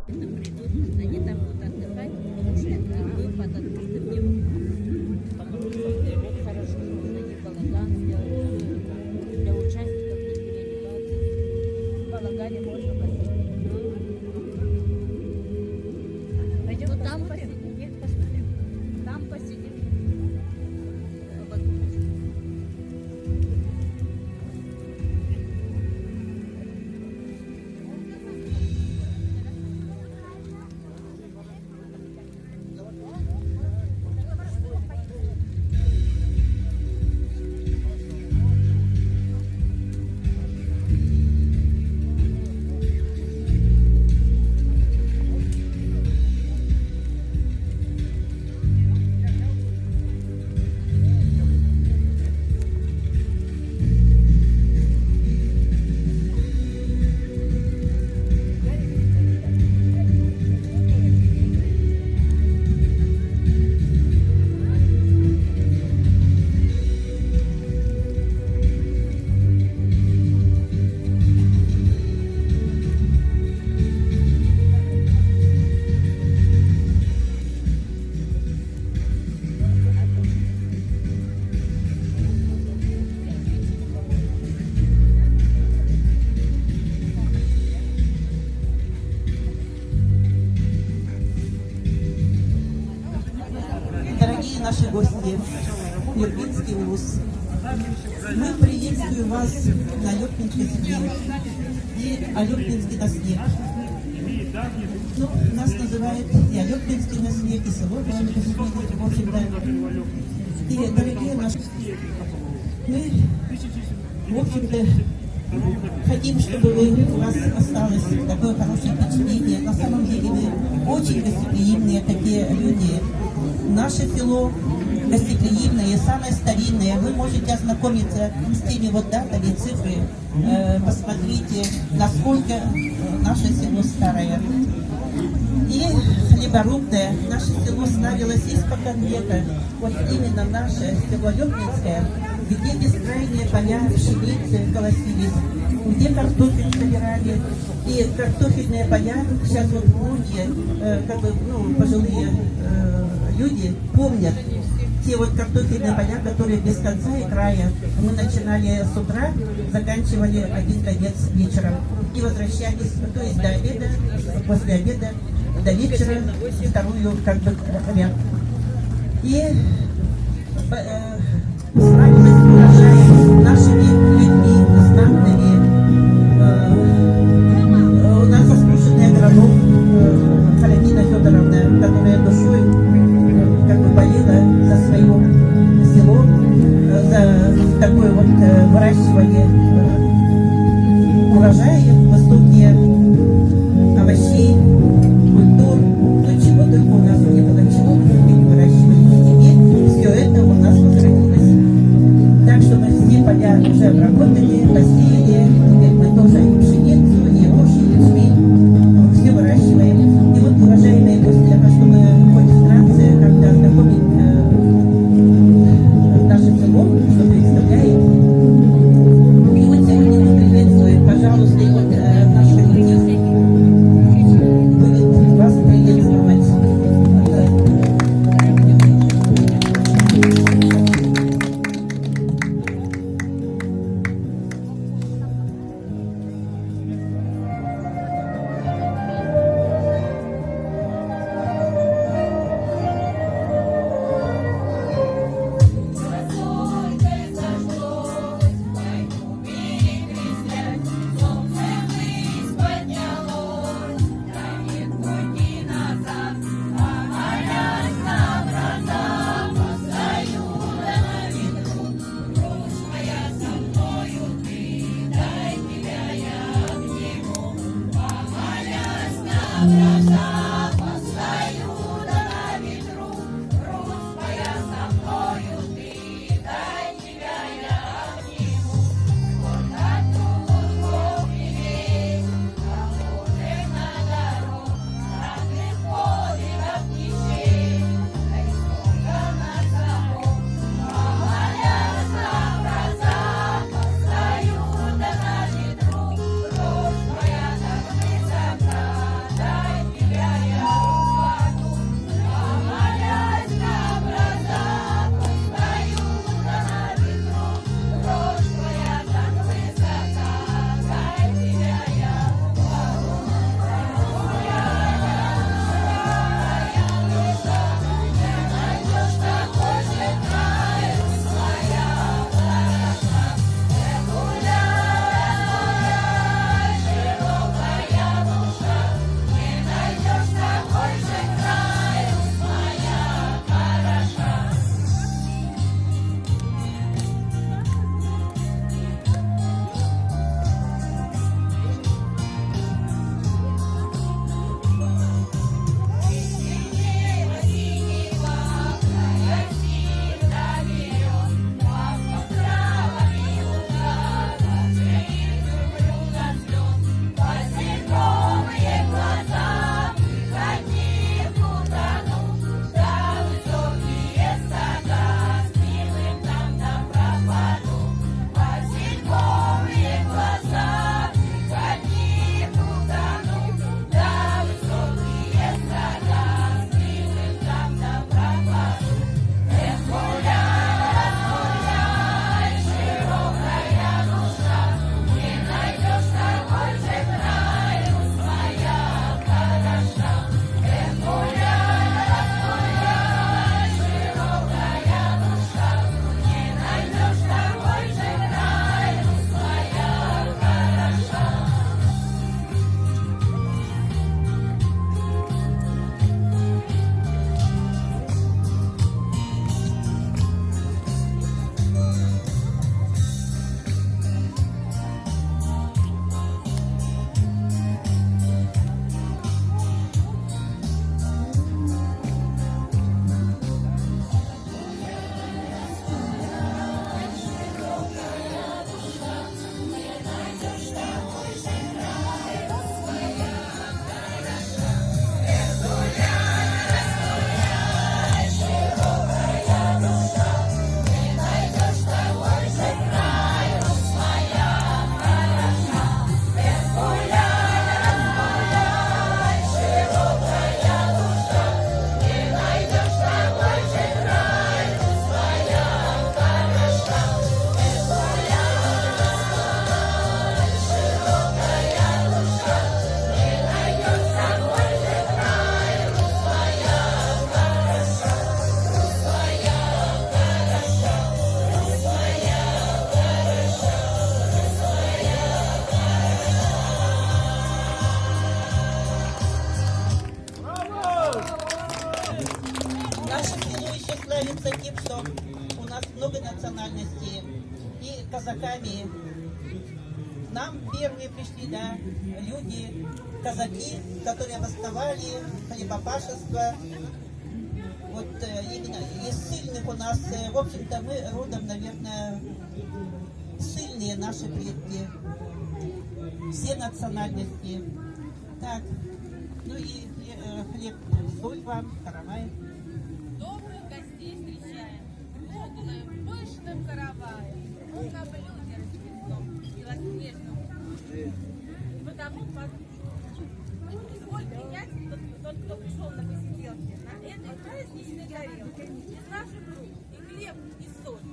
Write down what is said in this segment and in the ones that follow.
Придут, они там будут отдыхать, потому что мы под открытым небом. Хорошо, что они балаган сделали для участников не В балагане можно посидеть. Пойдем там посидим. Нет, посмотрим. Там посидим. Наши гости, Ирбинский ВУЗ. Мы приветствуем вас на Алепинской земле и Алепинский наследие. Ну, нас называют и Алепинский наследие, и село Алепинский, в общем-то. И, дорогие наши, мы, в общем-то, хотим, чтобы у вас осталось такое хорошее впечатление. На самом деле вы очень гостеприимные такие люди. Наше село гостеприимное, самое старинное. Вы можете ознакомиться с теми вот датами, цифры. Посмотрите, насколько наше село старое. И хлеборубное. Наше село славилось испокон века. Вот именно наше село Алепинское, где бескрайние поля пшеницы колосились, где картофель собирали. И картофельные поля, сейчас вот многие, пожилые люди помнят те вот картофельные поля, которые без конца и края. Мы начинали с утра, заканчивали один конец вечером. И возвращались, то есть до обеда, после обеда, до вечера, вторую ряд. И славилась урожай нашими людьми, знатными. У нас заслуженный агроном Халякина Федоровна, которая душой болела за свое село, за такое вот выращивание урожая, высокие овощей, культур, ну чего только у нас не было, чего мы не выращивали. И все это у нас возродилось. Так что мы все поля уже обработали, посеяли, теперь мы тоже и пшеницу, и рожь, и ячмень, все выращиваем. И вот, уважаемые гости, я хочу, чтобы хоть вкратце как-то ознакомить наше село, что представляет. И вот сегодня мы приветствуем, пожалуйста, и вот наши люди будут вас приветствовать. казаками. К нам первые пришли, да, люди, казаки, которые основали хлебопашество. Вот именно из сильных у нас, в общем-то, мы родом, наверное, сильные наши предки. Все национальности. Так, ну и хлеб, соль вам, каравай. Добрых гостей встречаем круглым, пышным караваем. Он на блюде расписном, белоснежном. И потому изволь принять тот, кто пришел на посиделки, на этой праздничной тарелке из наших рук и хлеб, и соль.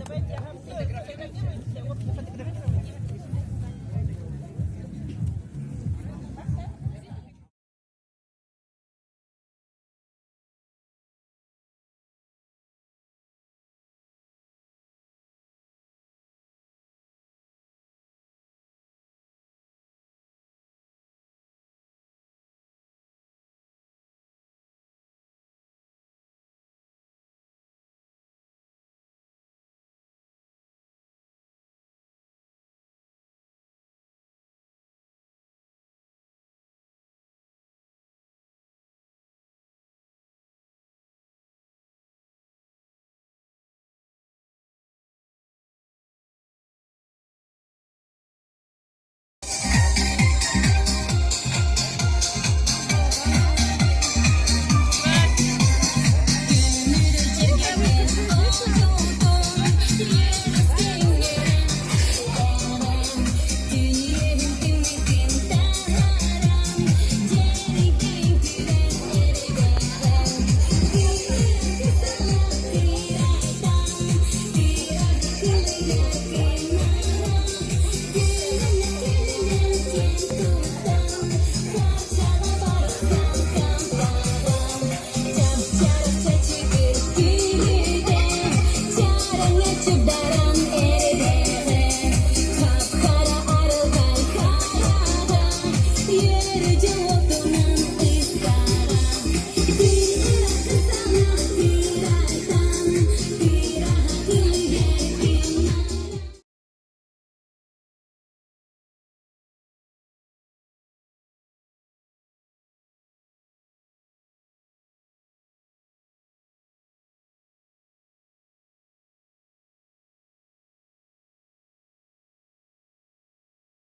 Давайте, ага, все, фотографируемся, вот, фотографируемся.